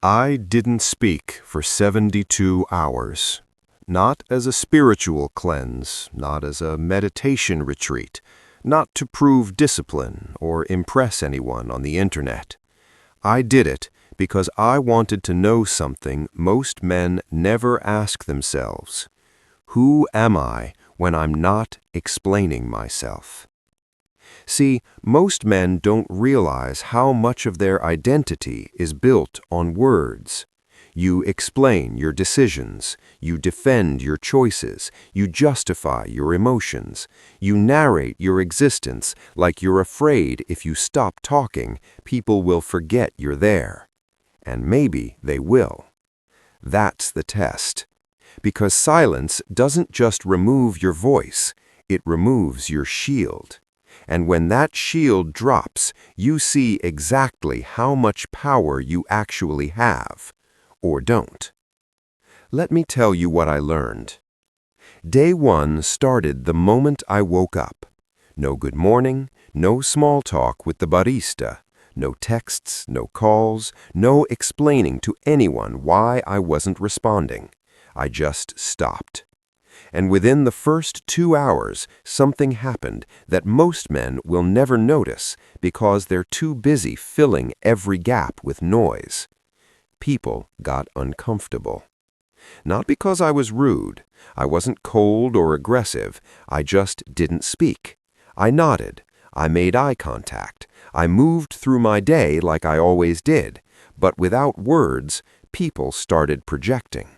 I didn't speak for 72 hours. Not as a spiritual cleanse, not as a meditation retreat, not to prove discipline or impress anyone on the internet. I did it because I wanted to know something most men never ask themselves. Who am I when I'm not explaining myself? See, most men don't realize how much of their identity is built on words. You explain your decisions, you defend your choices, you justify your emotions, you narrate your existence like you're afraid if you stop talking, people will forget you're there. And maybe they will. That's the test. Because silence doesn't just remove your voice, it removes your shield. And when that shield drops, you see exactly how much power you actually have, or don't. Let me tell you what I learned. Day one started the moment I woke up. No good morning, no small talk with the barista, no texts, no calls, no explaining to anyone why I wasn't responding. I just stopped. And within the first 2 hours, something happened that most men will never notice because they're too busy filling every gap with noise. People got uncomfortable. Not because I was rude. I wasn't cold or aggressive. I just didn't speak. I nodded. I made eye contact. I moved through my day like I always did. But without words, people started projecting.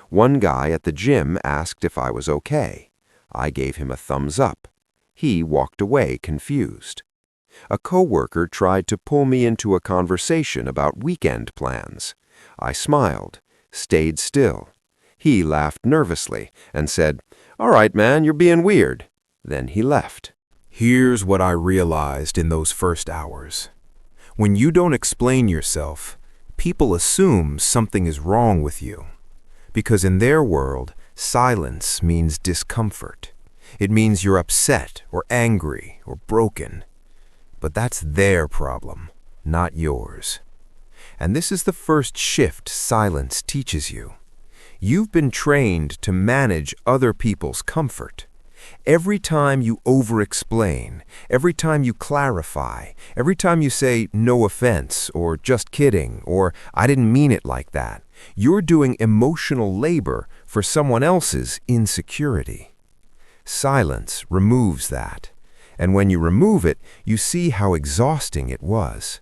One guy at the gym asked if I was okay. I gave him a thumbs up. He walked away confused. A coworker tried to pull me into a conversation about weekend plans. I smiled, stayed still. He laughed nervously and said, "All right, man, you're being weird." Then he left. Here's what I realized in those first hours. When you don't explain yourself, people assume something is wrong with you. Because in their world, silence means discomfort. It means you're upset or angry or broken. But that's their problem, not yours. And this is the first shift silence teaches you. You've been trained to manage other people's comfort. Every time you over-explain, every time you clarify, every time you say no offense or just kidding or I didn't mean it like that, you're doing emotional labor for someone else's insecurity. Silence removes that. And when you remove it, you see how exhausting it was.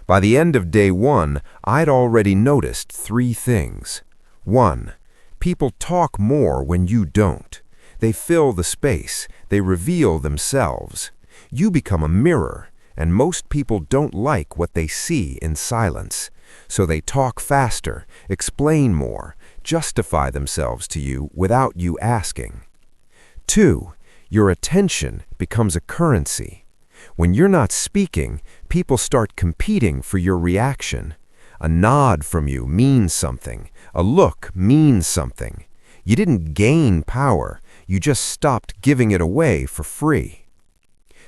By the end of day one, I'd already noticed 3 things. 1. People talk more when you don't. They fill the space. They reveal themselves. You become a mirror, and most people don't like what they see in silence. So they talk faster, explain more, justify themselves to you without you asking. 2. Your attention becomes a currency. When you're not speaking, people start competing for your reaction. A nod from you means something. A look means something. You didn't gain power. You just stopped giving it away for free.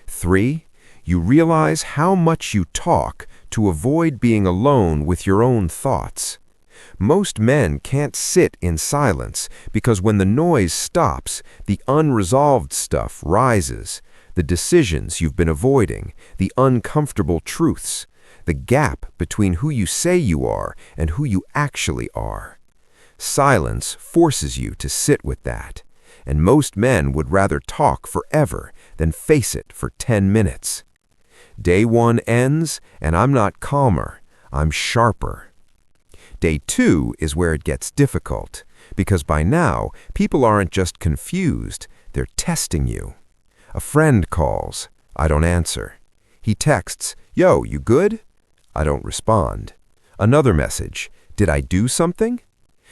3. You realize how much you talk to avoid being alone with your own thoughts. Most men can't sit in silence because when the noise stops, the unresolved stuff rises, the decisions you've been avoiding, the uncomfortable truths, the gap between who you say you are and who you actually are. Silence forces you to sit with that, and most men would rather talk forever than face it for 10 minutes. Day one ends, and I'm not calmer, I'm sharper. Day 2 is where it gets difficult, because by now, people aren't just confused, they're testing you. A friend calls, I don't answer. He texts, "Yo, you good?" I don't respond. Another message, "Did I do something?"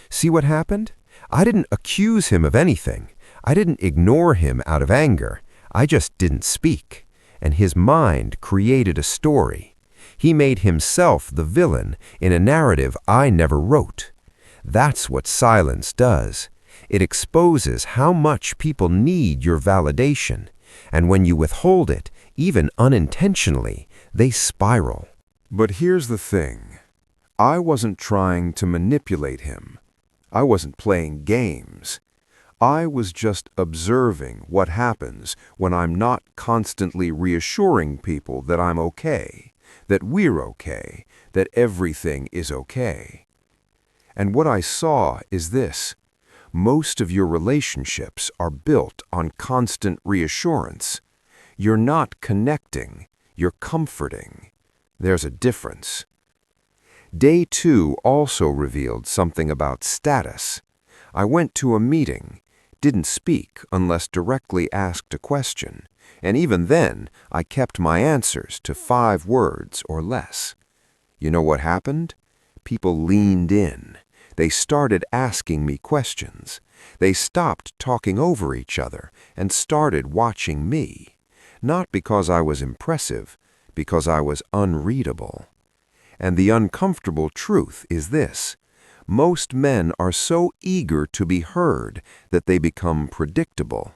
See what happened? I didn't accuse him of anything. I didn't ignore him out of anger. I just didn't speak. And his mind created a story. He made himself the villain in a narrative I never wrote. That's what silence does. It exposes how much people need your validation. And when you withhold it, even unintentionally, they spiral. But here's the thing. I wasn't trying to manipulate him. I wasn't playing games. I was just observing what happens when I'm not constantly reassuring people that I'm okay, that we're okay, that everything is okay. And what I saw is this: most of your relationships are built on constant reassurance. You're not connecting, you're comforting. There's a difference. Day 2 also revealed something about status. I went to a meeting, didn't speak unless directly asked a question, and even then I kept my answers to 5 words or less. You know what happened? People leaned in. They started asking me questions. They stopped talking over each other and started watching me. Not because I was impressive, because I was unreadable. And the uncomfortable truth is this: most men are so eager to be heard that they become predictable.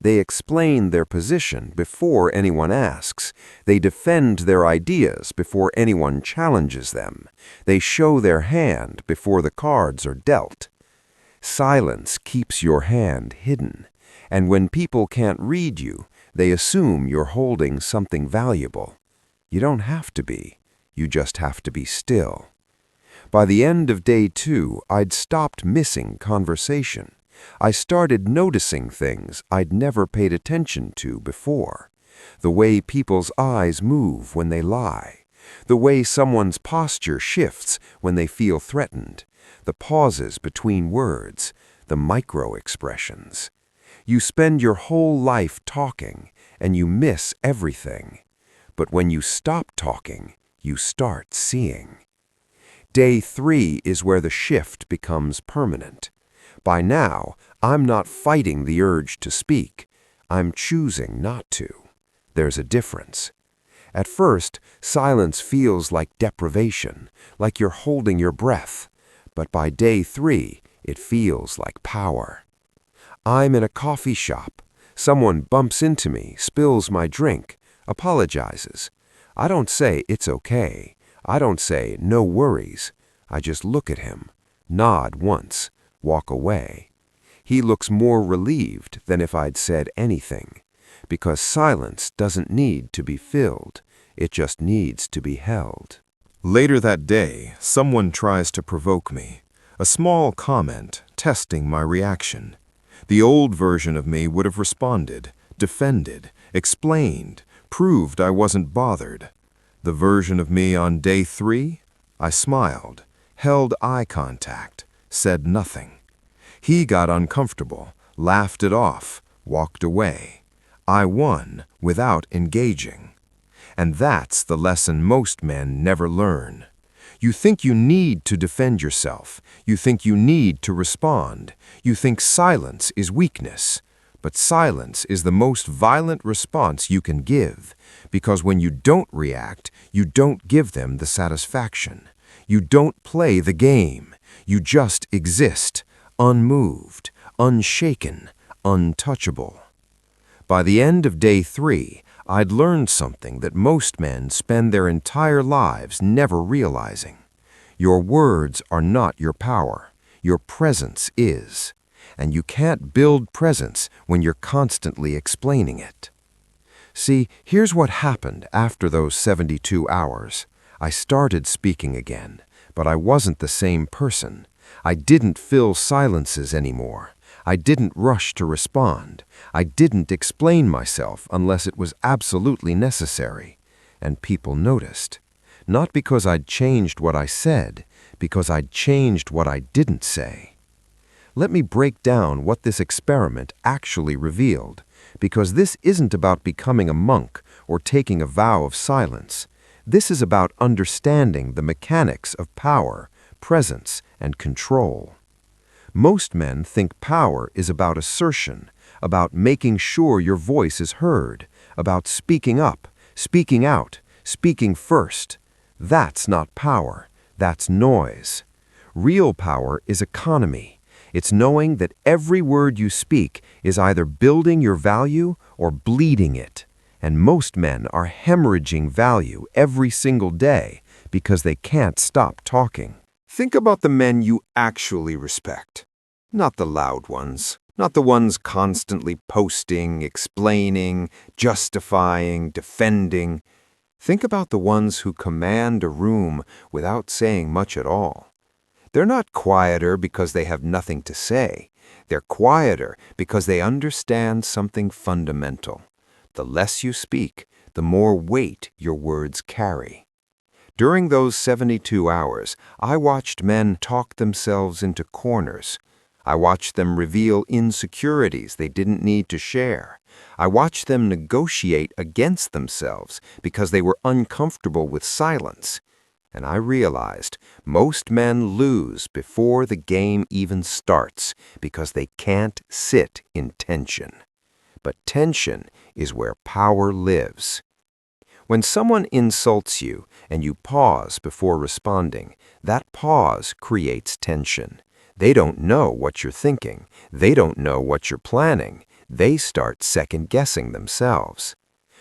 They explain their position before anyone asks. They defend their ideas before anyone challenges them. They show their hand before the cards are dealt. Silence keeps your hand hidden, and when people can't read you, they assume you're holding something valuable. You don't have to be. You just have to be still. By the end of day 2, I'd stopped missing conversation. I started noticing things I'd never paid attention to before. The way people's eyes move when they lie. The way someone's posture shifts when they feel threatened. The pauses between words. The micro-expressions. You spend your whole life talking, and you miss everything. But when you stop talking, you start seeing. Day 3 is where the shift becomes permanent. By now, I'm not fighting the urge to speak. I'm choosing not to. There's a difference. At first, silence feels like deprivation, like you're holding your breath. But by day 3, it feels like power. I'm in a coffee shop. Someone bumps into me, spills my drink, apologizes. I don't say it's okay. I don't say no worries. I just look at him, nod once, walk away. He looks more relieved than if I'd said anything, because silence doesn't need to be filled. It just needs to be held. Later that day, someone tries to provoke me. A small comment, testing my reaction. The old version of me would have responded, defended, explained, proved I wasn't bothered. The version of me on day 3? I smiled, held eye contact, said nothing. He got uncomfortable, laughed it off, walked away. I won without engaging. And that's the lesson most men never learn. You think you need to defend yourself. You think you need to respond. You think silence is weakness. But silence is the most violent response you can give, because when you don't react, you don't give them the satisfaction. You don't play the game. You just exist, unmoved, unshaken, untouchable. By the end of day 3, I'd learned something that most men spend their entire lives never realizing. Your words are not your power. Your presence is. And you can't build presence when you're constantly explaining it. See, here's what happened after those 72 hours. I started speaking again, but I wasn't the same person. I didn't fill silences anymore. I didn't rush to respond. I didn't explain myself unless it was absolutely necessary. And people noticed. Not because I'd changed what I said, because I'd changed what I didn't say. Let me break down what this experiment actually revealed, because this isn't about becoming a monk or taking a vow of silence. This is about understanding the mechanics of power, presence, and control. Most men think power is about assertion, about making sure your voice is heard, about speaking up, speaking out, speaking first. That's not power. That's noise. Real power is economy. It's knowing that every word you speak is either building your value or bleeding it. And most men are hemorrhaging value every single day because they can't stop talking. Think about the men you actually respect. Not the loud ones, not the ones constantly posting, explaining, justifying, defending. Think about the ones who command a room without saying much at all. They're not quieter because they have nothing to say. They're quieter because they understand something fundamental. The less you speak, the more weight your words carry. During those 72 hours, I watched men talk themselves into corners. I watched them reveal insecurities they didn't need to share. I watched them negotiate against themselves because they were uncomfortable with silence. And I realized most men lose before the game even starts because they can't sit in tension. But tension is where power lives. When someone insults you and you pause before responding, that pause creates tension. They don't know what you're thinking. They don't know what you're planning. They start second-guessing themselves.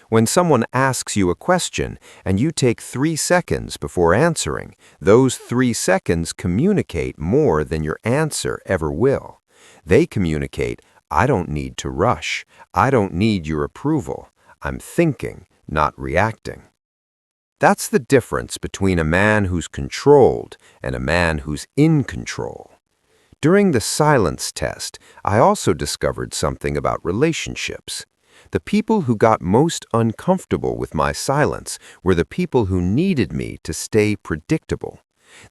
When someone asks you a question and you take 3 seconds before answering, those 3 seconds communicate more than your answer ever will. They communicate, I don't need to rush. I don't need your approval. I'm thinking, not reacting. That's the difference between a man who's controlled and a man who's in control. During the silence test, I also discovered something about relationships. The people who got most uncomfortable with my silence were the people who needed me to stay predictable.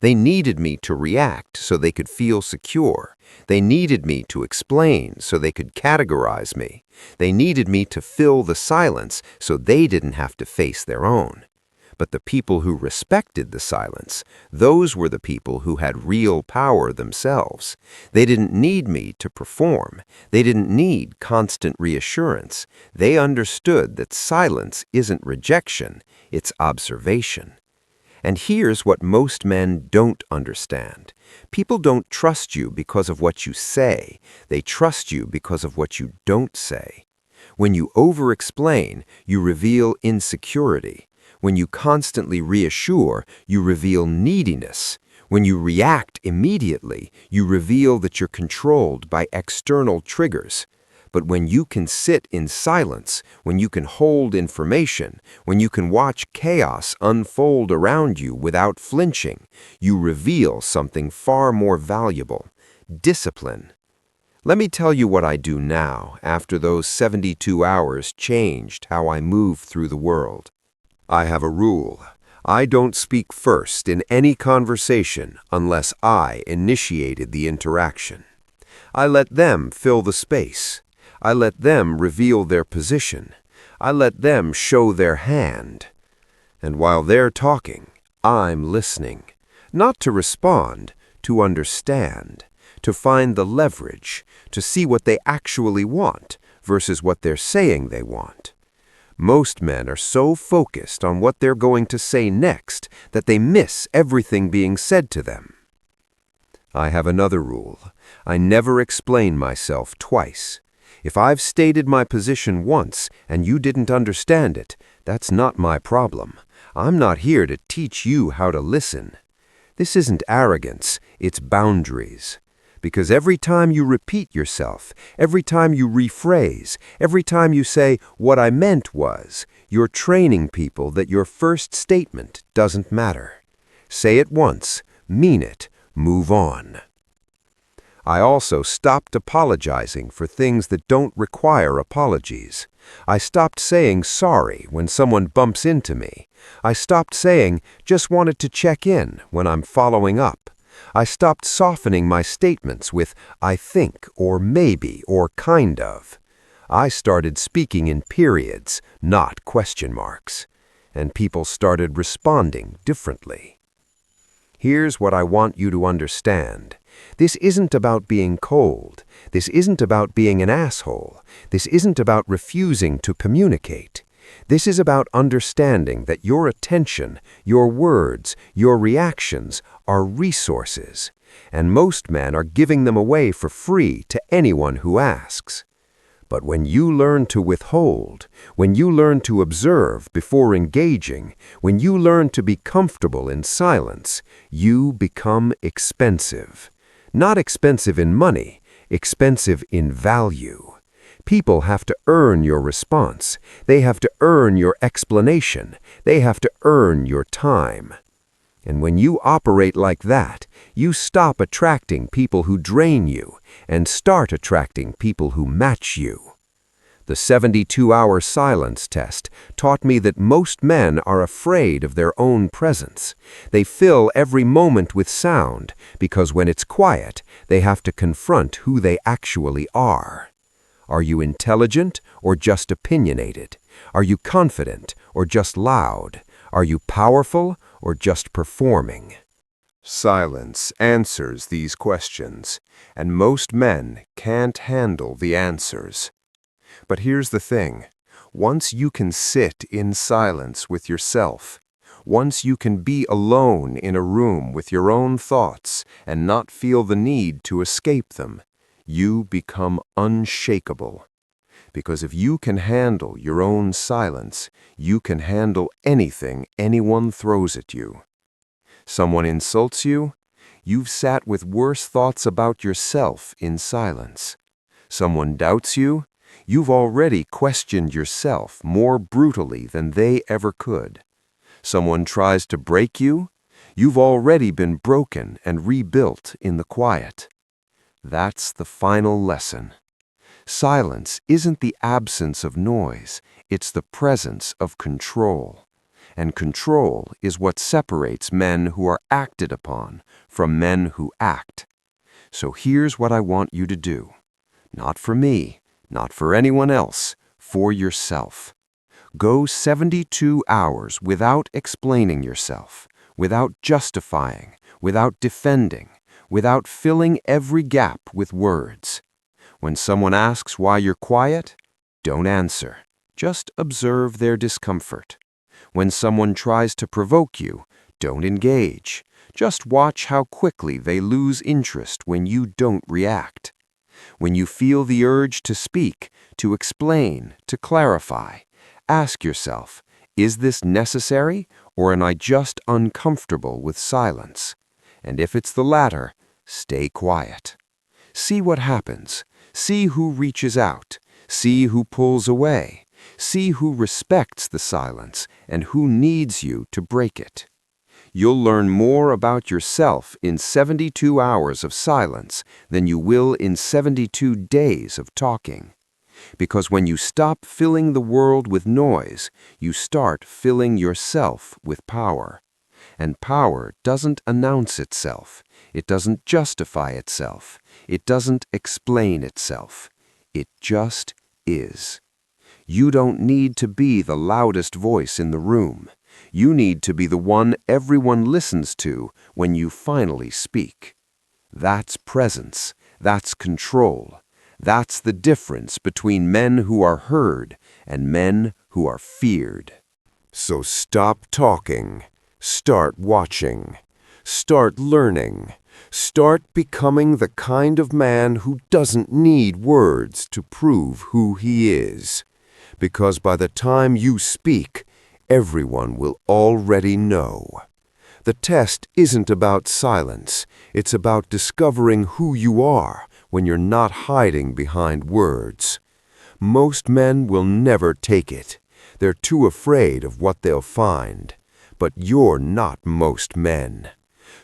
They needed me to react so they could feel secure. They needed me to explain so they could categorize me. They needed me to fill the silence so they didn't have to face their own. But the people who respected the silence, those were the people who had real power themselves. They didn't need me to perform. They didn't need constant reassurance. They understood that silence isn't rejection, it's observation. And here's what most men don't understand. People don't trust you because of what you say. They trust you because of what you don't say. When you over-explain, you reveal insecurity. When you constantly reassure, you reveal neediness. When you react immediately, you reveal that you're controlled by external triggers. But when you can sit in silence, when you can hold information, when you can watch chaos unfold around you without flinching, you reveal something far more valuable: discipline. Let me tell you what I do now, after those 72 hours changed how I move through the world. I have a rule. I don't speak first in any conversation unless I initiated the interaction. I let them fill the space. I let them reveal their position. I let them show their hand. And while they're talking, I'm listening. Not to respond, to understand, to find the leverage, to see what they actually want versus what they're saying they want. Most men are so focused on what they're going to say next that they miss everything being said to them. I have another rule. I never explain myself twice. If I've stated my position once and you didn't understand it, that's not my problem. I'm not here to teach you how to listen. This isn't arrogance, it's boundaries. Because every time you repeat yourself, every time you rephrase, every time you say, "What I meant was," you're training people that your first statement doesn't matter. Say it once, mean it, move on. I also stopped apologizing for things that don't require apologies. I stopped saying sorry when someone bumps into me. I stopped saying, "Just wanted to check in," when I'm following up. I stopped softening my statements with "I think" or "maybe" or "kind of." I started speaking in periods, not question marks. And people started responding differently. Here's what I want you to understand. This isn't about being cold. This isn't about being an asshole. This isn't about refusing to communicate. This is about understanding that your attention, your words, your reactions are resources, and most men are giving them away for free to anyone who asks. But when you learn to withhold, when you learn to observe before engaging, when you learn to be comfortable in silence, you become expensive. Not expensive in money, expensive in value. People have to earn your response. They have to earn your explanation. They have to earn your time. And when you operate like that, you stop attracting people who drain you and start attracting people who match you. The 72-hour silence test taught me that most men are afraid of their own presence. They fill every moment with sound because when it's quiet, they have to confront who they actually are. Are you intelligent or just opinionated? Are you confident or just loud? Are you powerful or just performing? Silence answers these questions, and most men can't handle the answers. But here's the thing. Once you can sit in silence with yourself, once you can be alone in a room with your own thoughts and not feel the need to escape them, you become unshakable. Because if you can handle your own silence, you can handle anything anyone throws at you. Someone insults you, you've sat with worse thoughts about yourself in silence. Someone doubts you, you've already questioned yourself more brutally than they ever could. Someone tries to break you, you've already been broken and rebuilt in the quiet. That's the final lesson. Silence isn't the absence of noise, it's the presence of control. And control is what separates men who are acted upon from men who act. So here's what I want you to do. Not for me, not for anyone else, for yourself. Go 72 hours without explaining yourself, without justifying, without defending, without filling every gap with words. When someone asks why you're quiet, don't answer. Just observe their discomfort. When someone tries to provoke you, don't engage. Just watch how quickly they lose interest when you don't react. When you feel the urge to speak, to explain, to clarify, ask yourself, is this necessary or am I just uncomfortable with silence? And if it's the latter, stay quiet. See what happens. See who reaches out. See who pulls away. See who respects the silence and who needs you to break it. You'll learn more about yourself in 72 hours of silence than you will in 72 days of talking. Because when you stop filling the world with noise, you start filling yourself with power. And power doesn't announce itself. It doesn't justify itself. It doesn't explain itself. It just is. You don't need to be the loudest voice in the room. You need to be the one everyone listens to when you finally speak. That's presence. That's control. That's the difference between men who are heard and men who are feared. So stop talking. Start watching. Start learning. Start becoming the kind of man who doesn't need words to prove who he is. Because by the time you speak, everyone will already know. The test isn't about silence. It's about discovering who you are when you're not hiding behind words. Most men will never take it. They're too afraid of what they'll find. But you're not most men.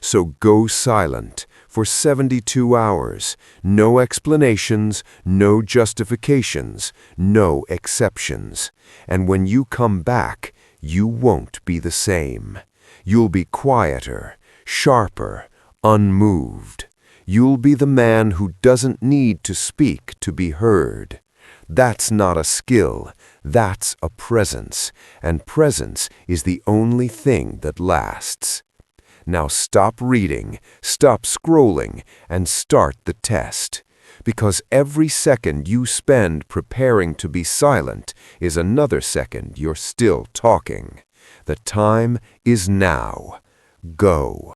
So go silent for 72 hours. No explanations, no justifications, no exceptions. And when you come back, you won't be the same. You'll be quieter, sharper, unmoved. You'll be the man who doesn't need to speak to be heard. That's not a skill, that's a presence, and presence is the only thing that lasts. Now stop reading, stop scrolling, and start the test. Because every second you spend preparing to be silent is another second you're still talking. The time is now. Go.